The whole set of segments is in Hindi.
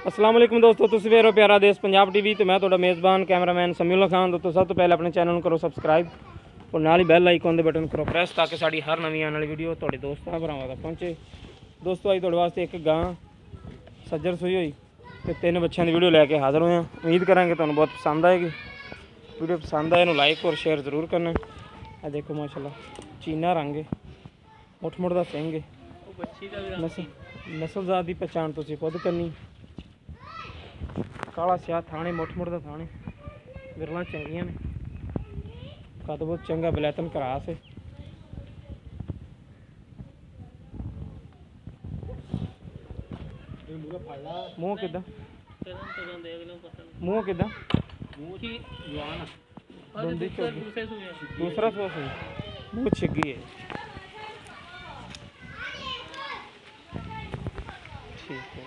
अस्सलाम वालेकुम दोस्तों, तुसीं वेख रहे हो प्यारा देश पंजाब टीवी तो मैं तुहाडा मेज़बान कैमरामैन समीउल्लाह खान। दोस्तों सब तो पहले अपने चैनल करो सबसक्राइब और नाल ही बैल आइकन दे बटन करो प्रेस ताकि साड़ी हर नवी आने वाली वीडियो तुहाडे दोस्तां भरावां तक पहुँचे। दोस्तों अज तुहाडे वास्ते एक गां सज्जर सूई हुई तो 3 बच्चों की वीडियो लैके हाज़र होए हैं। उम्मीद करांगे तुहानूं बहुत पसंद आएगी। वीडियो पसंद आए लाइक और शेयर जरूर करना। आ देखो माशाल्लाह चीना रंग है, मुठ मुठ का सिंह है, नस्ल जात की पहचान तुसीं खुद करनी। काला स्याह थाने मुठ मुठ का थाने विरला चंगियां ने, कद बहुत चंगा बलैतन क्रास है। मूँह किदा मूँह किदा दूसरा सो सही मूँह छिगी है। ठीक है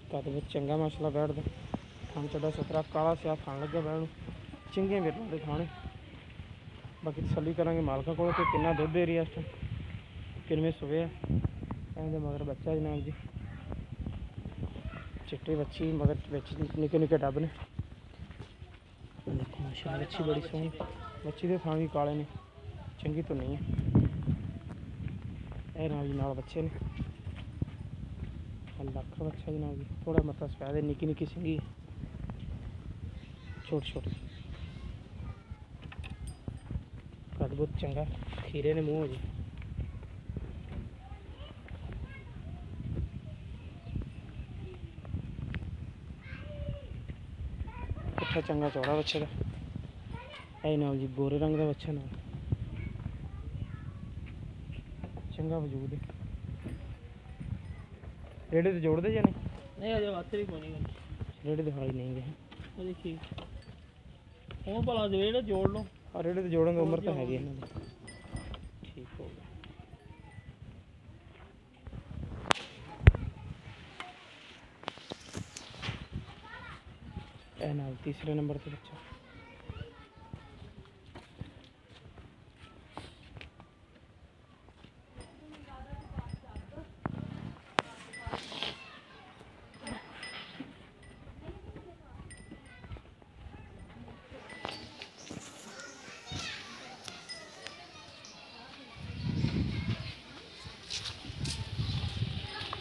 कद बहुत चंगा माशाल्लाह बैठदा, थान चढ़ा सुथरा काला स्याह खान लगे बैठ चंगे विरलों के खाने। बाकी तसली करांगे मालका को कितना दुध दे रही है इस टाइम, किनवे सुबह है मगर बच्चा जनाब जी चिट्टी बच्ची मगर निके निके डब ने। देखो माशाल्लाह बच्ची बड़ी सोहनी, बच्ची के थान भी काले ने, चंगी तो नहीं है। नाल बच्चे ने लख बच्चा जनाब जी, थोड़ा मतलब सफेद है, निकी निकी सिंगी छोटी छोटी, कद बहुत चंगा, खीरे ने मुँह जी। पुट्ठा चंगा चौड़ा बच्चे का है नाल जी, गोरे रंग का बच्चा नाल चंगा वजूद है। रेड़े तो जोड़ दे या नहीं अजे वास्ते भी कोनी रेड़े तो हाई नहीं गए देखिए वो भला रेड़े जोड़ लो। और रेड़े तो जोड़न की उम्र तो हैगी इन्हां दी। ठीक हो गया नाल तीसरे नंबर पे बच्चा।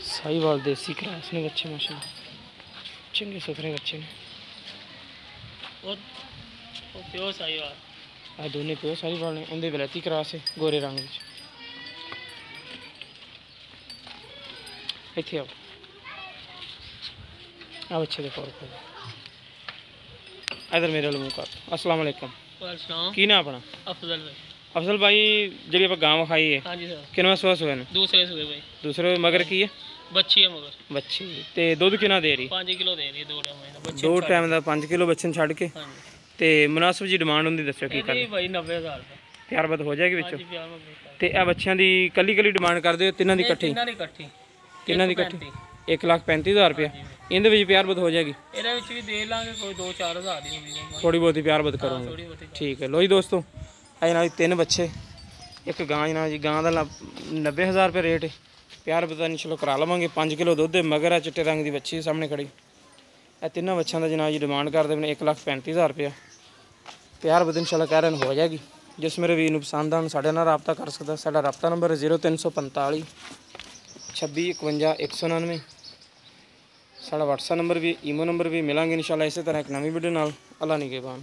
साहिवाल देसी क्रॉस ने बच्चे माशाल्लाह चंगे सुथरे बच्चे ने। और प्योर साहिवाल आ दोनों प्योर साहिवाल ने, उनके वलैती क्रॉस है गोरे रंग में। इत्थे आओ आ बच्चे देखो इधर मेरे वाल मुँह कर। अस्सलाम वालेकुम, की ना अपना? अफजल भाई। अफजल भाई जी आप गांव खाई है किनवा सुआ सुए ने? दूसरे सुए भाई। दूसरे मगर की है? बच्ची है मगर बच्ची ते दुध कितना दे रही? 5 किलो दे रही है दो टाइम का 5 किलो बच्चे छड़ के ते मुनासिब जी डिमांड होंगी दसो की कर भाई? 90,000 प्यार बद हो जाएगी विचों ते आ बच्चों की कली कली डिमांड कर दो? तिन्हां दी इकट्ठी किन्हां दी इकट्ठी 1,35,000 रुपया इहदे विच प्यार बद हो जाएगी? इहदे विच भी दे लांगे कोई 2-4 हज़ार दी थोड़ी बहुत प्यार बद करोगे। ठीक है लो जी दोस्तों अज ना 3 बच्चे एक गां ना जी, गां का 90,000 रुपये रेट है। प्यार पता नहीं चलो करा लवेंगे। 5 किलो दुध मगर है चिट्टे रंग की बच्ची सामने खड़ी। यह 3 बच्चों का जनाब जी डिमांड करते हैं 1,35,000 रुपया। प्यार बद इंशाल्लाह कह रहे हो जाएगी। जिस मेरे वीर पसंद आन साढ़े नाल रबता कर सकता। साडा रबता नंबर है 0345 26 51 199। साडा व्हाट्सएप नंबर भी ईमो नंबर भी मिलेंगे इंशाल्लाह इस तरह एक नवी वीडियो नाल। अल्लाह निगहबान।